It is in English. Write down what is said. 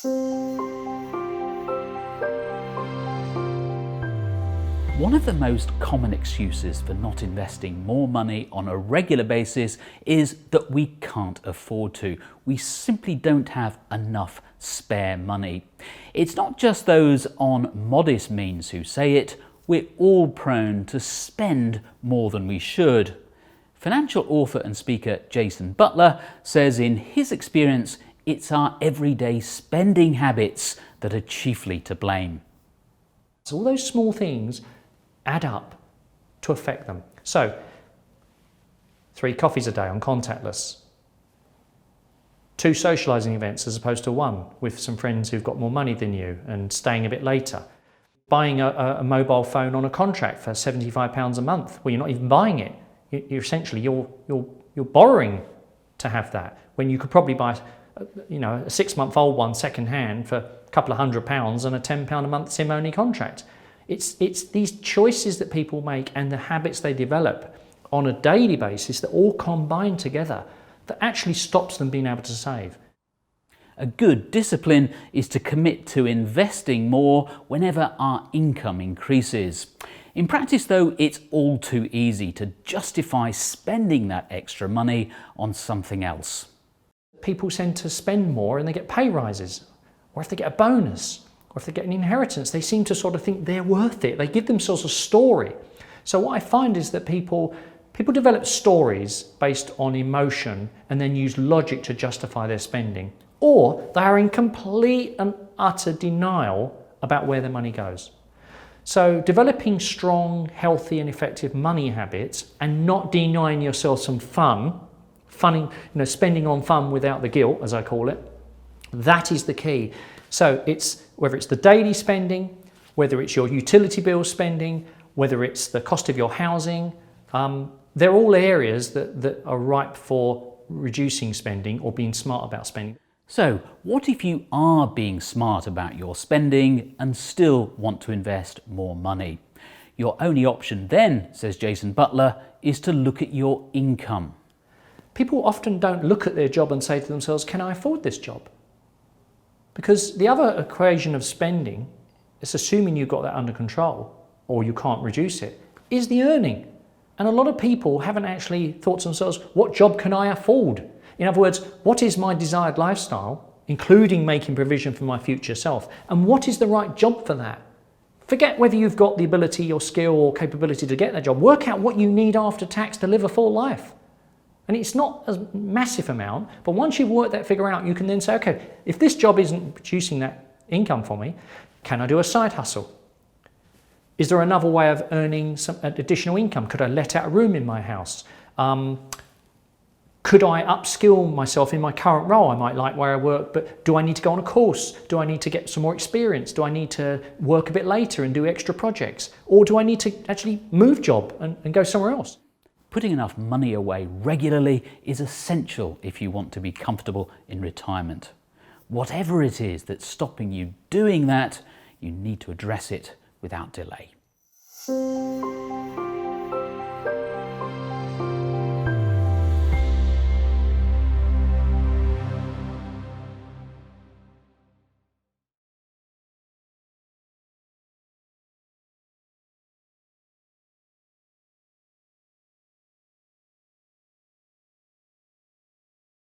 One of the most common excuses for not investing more money on a regular basis is that we can't afford to. We simply don't have enough spare money. It's not just those on modest means who say it, we're all prone to spend more than we should. Financial author and speaker Jason Butler says in his experience, it's our everyday spending habits that are chiefly to blame. So all those small things add up to affect them. So 3 coffees a day on contactless, 2 socialising events as opposed to 1 with some friends who've got more money than you and staying a bit later, buying a mobile phone on a contract for £75 a month. Well, you're not even buying it. You're essentially you're borrowing to have that when you could probably buy a 6-month-old one second hand for a couple of £100 and a £10 a month SIM-only contract. It's these choices that people make and the habits they develop on a daily basis that all combine together that actually stops them being able to save. A good discipline is to commit to investing more whenever our income increases. In practice though, it's all too easy to justify spending that extra money on something else. People tend to spend more and they get pay rises, or if they get a bonus, or if they get an inheritance, they seem to sort of think they're worth it. They give themselves a story. So what I find is that people develop stories based on emotion and then use logic to justify their spending. Or they are in complete and utter denial about where their money goes. So developing strong, healthy and effective money habits and not denying yourself some spending on fun without the guilt, as I call it, that is the key. So it's whether it's the daily spending, whether it's your utility bill spending, whether it's the cost of your housing, they're all areas that are ripe for reducing spending or being smart about spending. So what if you are being smart about your spending and still want to invest more money? Your only option then, says Jason Butler, is to look at your income. People often don't look at their job and say to themselves, can I afford this job? Because the other equation of spending, it's assuming you've got that under control or you can't reduce it, is the earning. And a lot of people haven't actually thought to themselves, what job can I afford? In other words, what is my desired lifestyle, including making provision for my future self? And what is the right job for that? Forget whether you've got the ability or skill or capability to get that job. Work out what you need after tax to live a full life. And it's not a massive amount, but once you've worked that figure out, you can then say, okay, if this job isn't producing that income for me, can I do a side hustle? Is there another way of earning some additional income? Could I let out a room in my house? Could I upskill myself in my current role? I might like where I work, but do I need to go on a course? Do I need to get some more experience? Do I need to work a bit later and do extra projects? Or do I need to actually move job and go somewhere else? Putting enough money away regularly is essential if you want to be comfortable in retirement. Whatever it is that's stopping you doing that, you need to address it without delay.